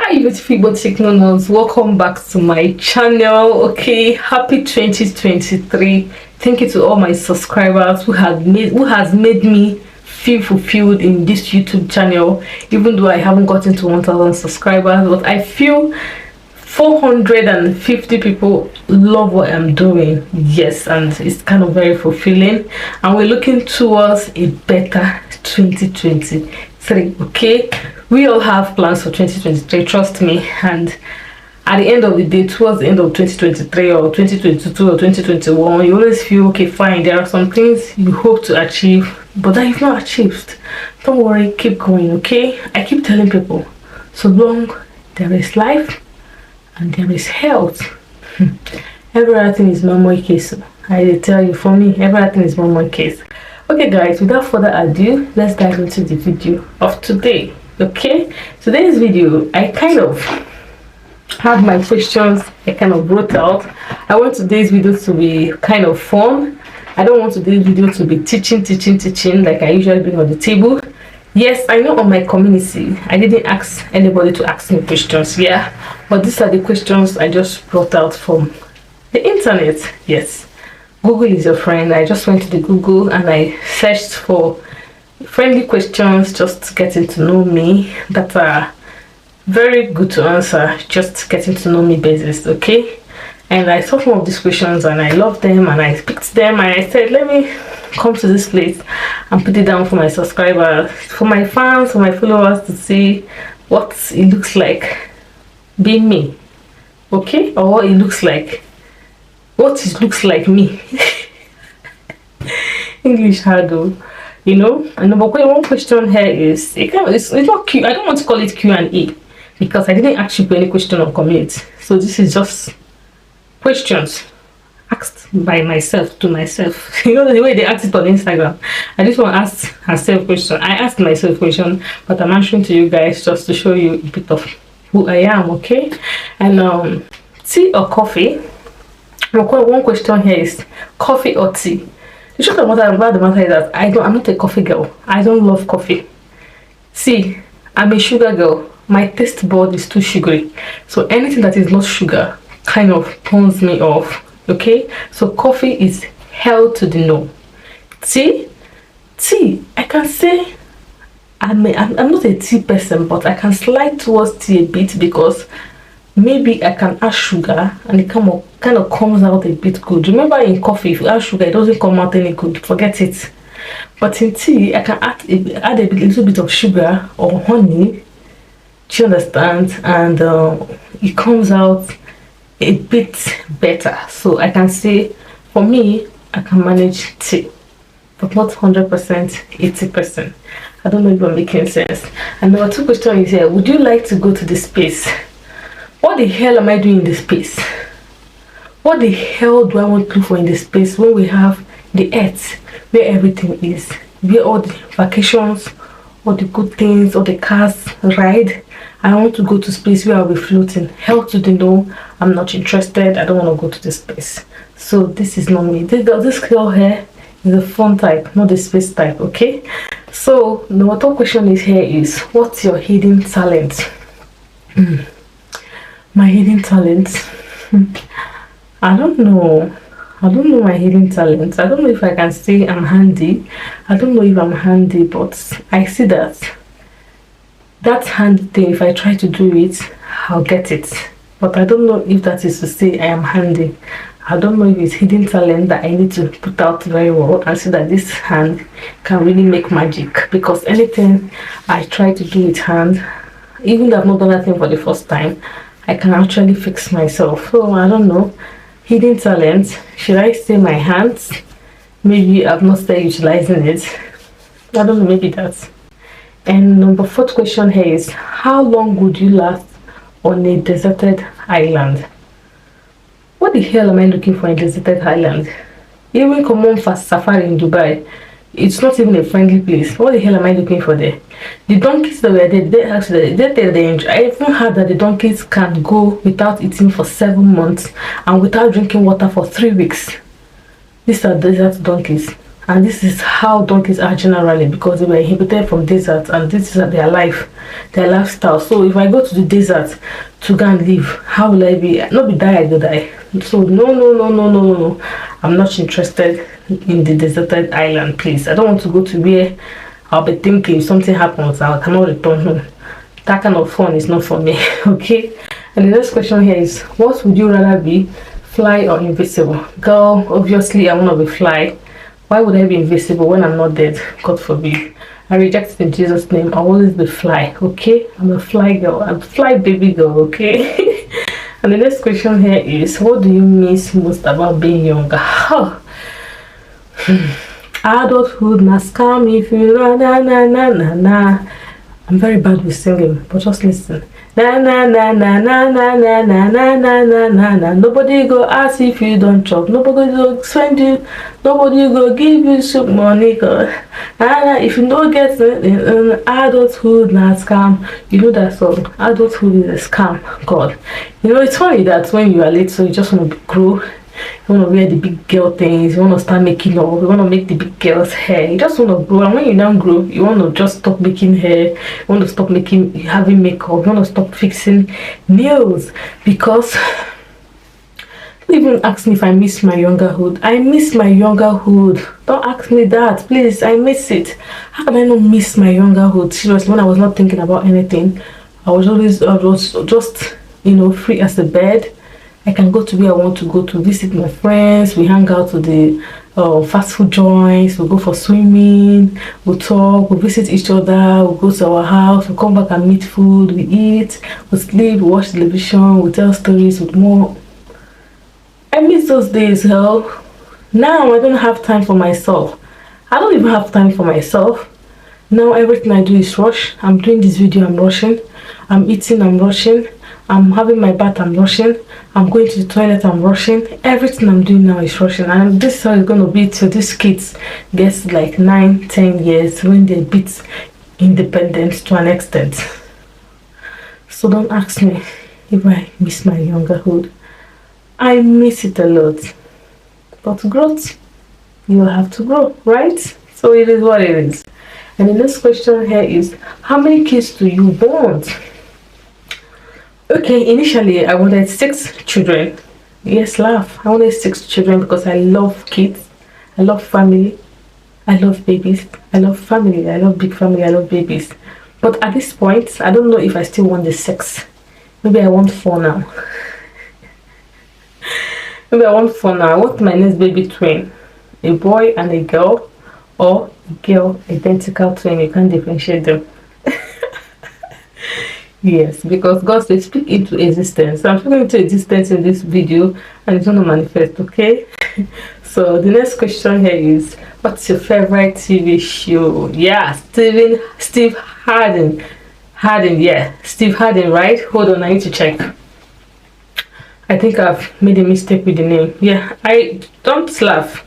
Hi beautiful igboticnonos, welcome back to my channel. Okay, happy 2023. Thank you to all my subscribers who has made me feel fulfilled in this YouTube channel, even though I haven't gotten to 1,000 subscribers, but I feel 450 people love what I'm doing. Yes, and it's kind of very fulfilling, and we're looking towards a better 2023. Okay, we all have plans for 2023, trust me, and at the end of the day, towards the end of 2023 or 2022 or 2021, you always feel okay, fine, there are some things you hope to achieve but that you've not achieved. Don't worry, keep going. Okay, I keep telling people, so long there is life and there is health, everything is my case. I tell you, for me, everything is my case. Okay guys, without further ado, let's dive into the video of today. Okay, today's video, I kind of have my questions I kind of wrote out. I want today's video to be kind of fun. I don't want today's video to be teaching like I usually bring on the table. Yes, I know on my community I didn't ask anybody to ask me questions, yeah, but these are the questions I just brought out from the internet. Yes, Google is your friend. I just went to the Google and I searched for friendly questions, just getting to know me, that are very good to answer, just getting to know me basis. Okay, and I saw some of these questions and I loved them and I picked them and I said, let me come to this place and put it down for my subscribers, for my fans, for my followers to see what it looks like being me. Okay, or what it looks like me. English hard though, you know. And number one question here is, it's not Q. I don't want to call it Q&A because I didn't ask you any question on community, so this is just questions asked by myself to myself. You know the way they ask it on Instagram. I just want to ask herself question. I asked myself question, but I'm answering to you guys just to show you a bit of who I am. Okay, and tea or coffee? One question here is coffee or tea? The truth about the matter is that I'm not a coffee girl. I don't love coffee. See, I'm a sugar girl. My taste bud is too sugary, so anything that is not sugar kind of turns me off. Okay, so coffee is hell to the no. Tea, I can say I'm not a tea person, but I can slide towards tea a bit because maybe I can add sugar and it kind of comes out a bit good. Remember, in coffee, if you add sugar, it doesn't come out any good. Forget it. But in tea, I can add a little bit of sugar or honey. Do you understand? And it comes out a bit better. So I can say, for me, I can manage tea, but not 100%, 80%. I don't know if I'm making sense. And number two question is here: would you like to go to the space? What the hell am I doing in this space? What the hell do I want to do for in this space when we have the earth where everything is, where all the vacations, all the good things, all the cars ride? I want to go to space where I'll be floating. Hell to the no, I'm not interested. I don't want to go to this space. So this is not me. This girl here is a fun type, not the space type. Okay, so the third question is here is, what's your hidden talent? My hidden talent, I don't know my hidden talent. I don't know if I can say I'm handy. I don't know if I'm handy, but I see that handy thing, if I try to do it, I'll get it. But I don't know if that is to say I am handy. I don't know if it's hidden talent that I need to put out very well and see that this hand can really make magic, because anything I try to do with hand, even though I've not done that thing for the first time, I can actually fix myself. So I don't know, hidden talent, should I say my hands? Maybe I've not started utilizing it. I don't know, maybe that. And number fourth question here is, how long would you last on a deserted island? What the hell am I looking for in a deserted island? Even common for safari in Dubai, it's not even a friendly place. What the hell am I looking for there? The donkeys that were there, they enjoy. I even heard that the donkeys can go without eating for 7 months and without drinking water for 3 weeks. These are desert donkeys. And this is how donkeys are generally, because they were inhibited from desert, and this is their life, their lifestyle. So if I go to the desert to go and live, how will I be? Not be die, I go die. So no, I'm not interested in the deserted island, please. I don't want to go to where I'll be thinking if something happens I cannot return home. That kind of fun is not for me. Okay. And the next question here is, what would you rather be, fly or invisible? Girl, obviously I want to be fly. Why would I be invisible when I'm not dead? God forbid. I reject it in Jesus' name. I'll always be fly. Okay, I'm a fly girl. I'm a fly baby girl. Okay. And the next question here is, what do you miss most about being younger? Adulthood must come if you na. I'm very bad with singing, but just listen. Na. Nobody go ask if you don't chop. Nobody go send you. Nobody go give you soup money. If you don't get adulthood na scam. You know that song. Adulthood is a scam. God. You know, it's funny that when you are little, you just want to grow. You want to wear the big girl things, you want to start making love, you want to make the big girl's hair, you just want to grow. And when you now grow, you want to just stop making hair, you want to stop having makeup, you want to stop fixing nails. Because don't even ask me if I miss my youngerhood. I miss my youngerhood. Don't ask me that, please. I miss it. How can I not miss my youngerhood? Seriously, when I was not thinking about anything, I was just, you know, free as a bird. I can go to where I want to go to visit my friends. We hang out to the fast food joints. We go for swimming. We talk. We visit each other. We go to our house. We come back and meet food. We eat. We sleep. We watch television. We tell stories with more. I miss those days, hell. Now I don't have time for myself. I don't even have time for myself. Now everything I do is rush. I'm doing this video, I'm rushing. I'm eating, I'm rushing. I'm having my bath, I'm rushing. I'm going to the toilet, I'm rushing. Everything I'm doing now is rushing. And this is how it's going to be till these kids get like 9-10 years, when they're a bit independent to an extent. So don't ask me if I miss my youngerhood. I miss it a lot. But growth, you will have to grow, right? So it is what it is. And the next question here is, how many kids do you want? Okay, initially I wanted 6 children. Yes, laugh. I wanted 6 children because I love kids. I love family. I love babies. I love family. I love big family. I love babies. But at this point, I don't know if I still want the 6. Maybe I want 4 now. Maybe I want 4 now. I want my next baby twin. A boy and a girl. Or a girl identical twin. You can't differentiate them. Yes, because God says speak into existence. So I'm speaking into existence in this video, and it's going to manifest. Okay. So the next question here is, what's your favorite TV show? Yeah, Steve Harden. Yeah, Steve Harden, right? Hold on, I need to check. I think I've made a mistake with the name. Yeah, I don't laugh.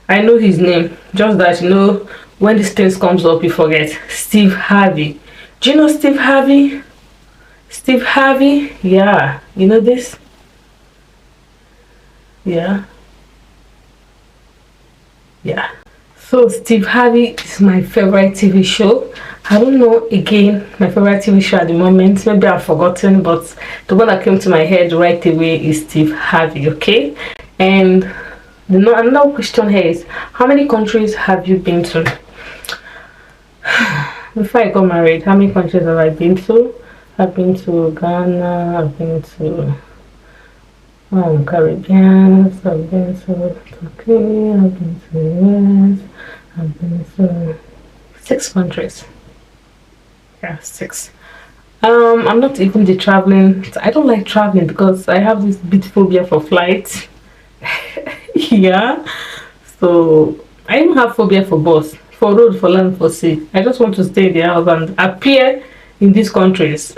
I know his name. Just that, you know, when these things comes up, you forget. Steve Harvey. Do you know Steve Harvey? Steve Harvey, yeah, you know this? Yeah. So Steve Harvey is my favorite TV show. I don't know, again, my favorite TV show at the moment. Maybe I've forgotten, but the one that came to my head right away is Steve Harvey, okay? And another question here is, how many countries have you been to? Before I got married, how many countries have I been to? I've been to Ghana, I've been to Caribbean, I've been to Turkey, I've been to the US, I've been to 6 countries. Yeah, 6. I'm not even the traveling. I don't like traveling because I have this bit phobia for flights. Yeah. So I don't have phobia for bus, for road, for land, for sea. I just want to stay in the house and appear in these countries.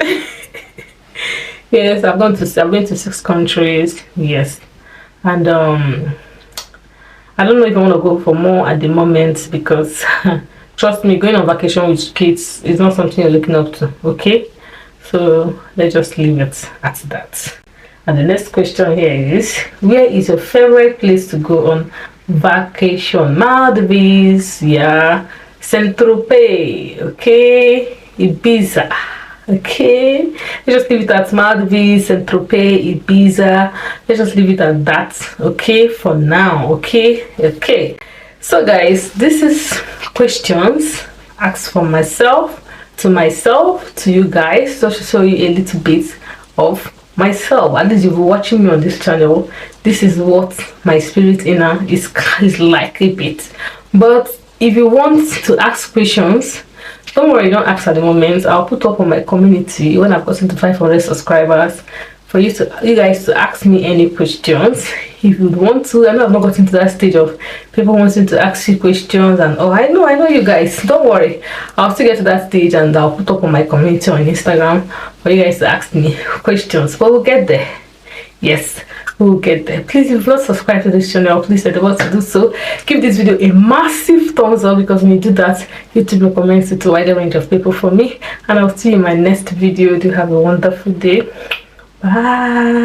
Yes, I've been to 6 countries. Yes. And I don't know if I want to go for more at the moment, because trust me, going on vacation with kids is not something you're looking up to. Okay, so let's just leave it at that. And the next question here is, where is your favorite place to go on vacation. Maldives, yeah. Saint-Tropez, okay. Ibiza, okay. Let's just leave it at Maldives, Saint-Tropez, Ibiza. Let's just leave it at that, okay, for now, okay. Okay, so guys, this is questions asked from myself, to you guys, just to show you a little bit of myself. At least you've been watching me on this channel, this is what my spirit inner is like a bit. But if you want to ask questions, don't worry, don't ask at the moment. I'll put up on my community when I've gotten to 500 subscribers for you guys to ask me any questions if you want to. I know I've not gotten to that stage of people wanting to ask you questions, and oh, I know you guys, don't worry, I'll still get to that stage, and I'll put up on my community on Instagram for you guys to ask me questions. But we'll get there. Yes, we'll get there. Please, if you've not subscribed to this channel, please tell about to do so. Give this video a massive thumbs up, because when you do that, YouTube recommends it to a wider range of people for me. And I'll see you in my next video. Do have a wonderful day. Bye.